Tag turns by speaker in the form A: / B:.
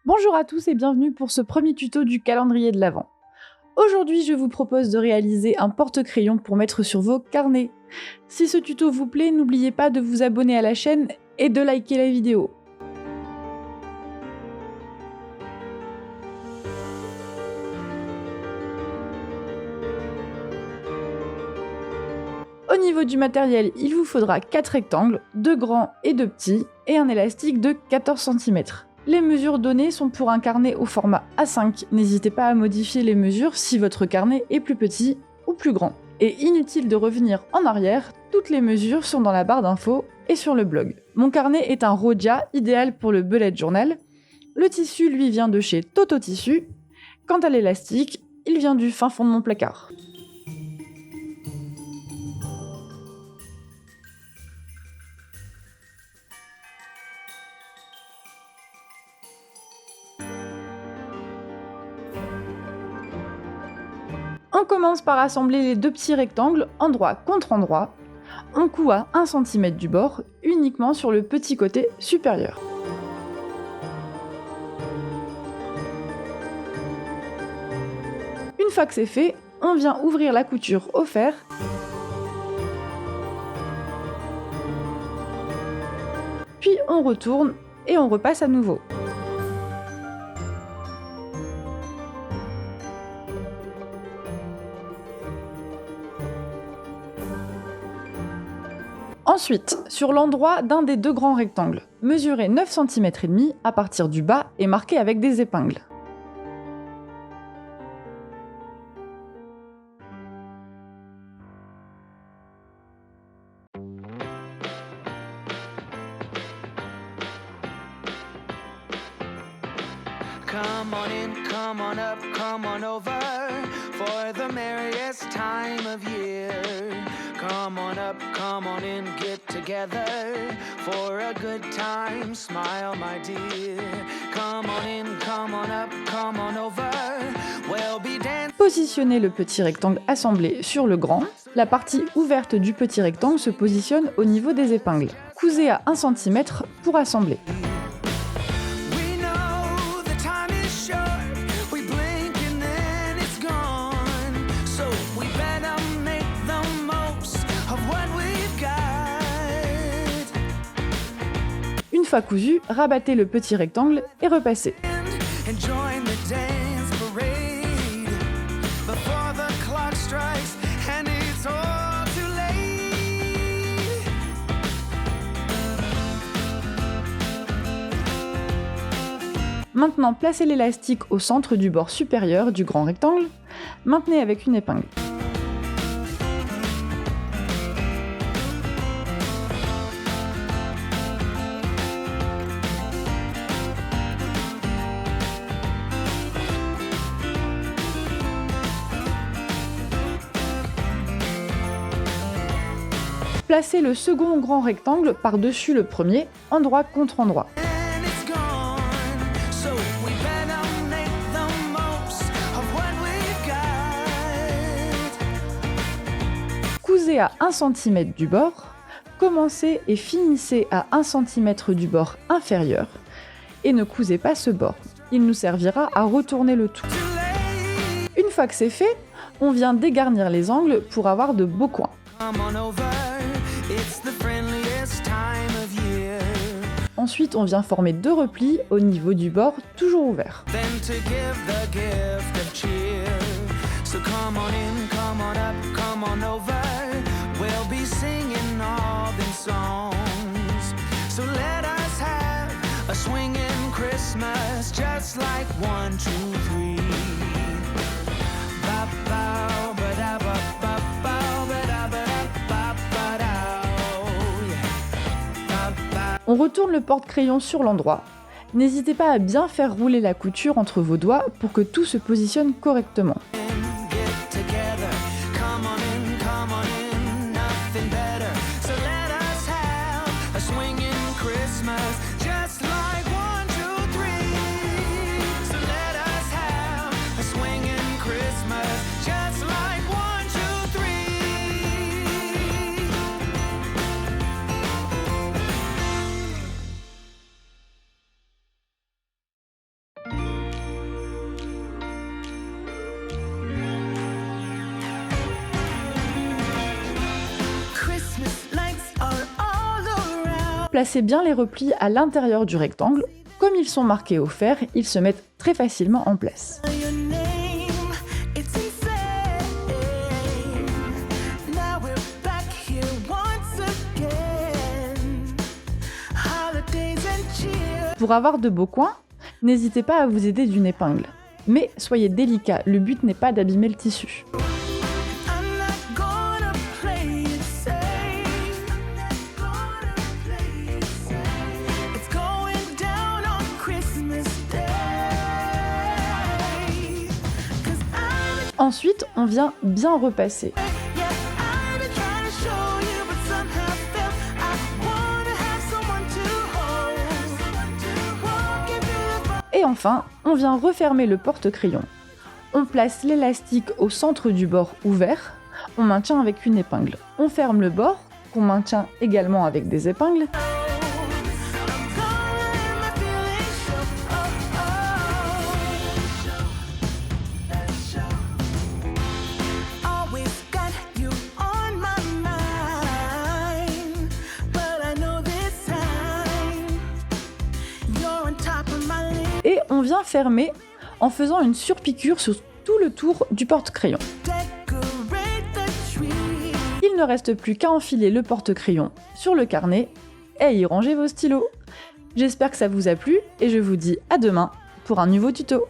A: Bonjour à tous et bienvenue pour ce premier tuto du calendrier de l'Avent. Aujourd'hui, je vous propose de réaliser un porte-crayon pour mettre sur vos carnets. Si ce tuto vous plaît, n'oubliez pas de vous abonner à la chaîne et de liker la vidéo. Au niveau du matériel, il vous faudra 4 rectangles, 2 grands et 2 petits, et un élastique de 14 cm. Les mesures données sont pour un carnet au format A5. N'hésitez pas à modifier les mesures si votre carnet est plus petit ou plus grand. Et inutile de revenir en arrière, toutes les mesures sont dans la barre d'infos et sur le blog. Mon carnet est un Rhodia, idéal pour le bullet journal. Le tissu, lui, vient de chez Toto Tissu. Quant à l'élastique, il vient du fin fond de mon placard. On commence par assembler les deux petits rectangles endroit contre endroit. On coud à 1 cm du bord, uniquement sur le petit côté supérieur. Une fois que c'est fait, on vient ouvrir la couture au fer. Puis on retourne et on repasse à nouveau. Ensuite, sur l'endroit d'un des deux grands rectangles, mesurez 9 cm et demi à partir du bas et marquez avec des épingles.
B: Come on in, come on up, come on over for the merriest time of year. Come on up, come on in, get together for a good time, smile my dear. Come on in, come on up, come on over, we'll be dancing.
A: Positionnez le petit rectangle assemblé sur le grand. La partie ouverte du petit rectangle se positionne au niveau des épingles. Cousez à 1 cm pour assembler. Une fois cousu, rabattez le petit rectangle et repassez. Maintenant, placez l'élastique au centre du bord supérieur du grand rectangle. Maintenez avec une épingle. Placez le second grand rectangle par-dessus le premier, endroit contre endroit. Cousez à 1 cm du bord, commencez et finissez à 1 cm du bord inférieur, et ne cousez pas ce bord, il nous servira à retourner le tout. Une fois que c'est fait, on vient dégarnir les angles pour avoir de beaux coins. Ensuite, on vient former 2 replis au niveau du bord, toujours ouvert. On retourne le porte-crayon sur l'endroit. N'hésitez pas à bien faire rouler la couture entre vos doigts pour que tout se positionne correctement. Placez bien les replis à l'intérieur du rectangle. Comme ils sont marqués au fer, ils se mettent très facilement en place. Pour avoir de beaux coins, n'hésitez pas à vous aider d'une épingle. Mais soyez délicat, le but n'est pas d'abîmer le tissu. Ensuite, on vient bien repasser. Et enfin, on vient refermer le porte-crayon. On place l'élastique au centre du bord ouvert, on maintient avec une épingle. On ferme le bord, qu'on maintient également avec des épingles. Et on vient fermer en faisant une surpiqûre sur tout le tour du porte-crayon. Il ne reste plus qu'à enfiler le porte-crayon sur le carnet et à y ranger vos stylos. J'espère que ça vous a plu et je vous dis à demain pour un nouveau tuto.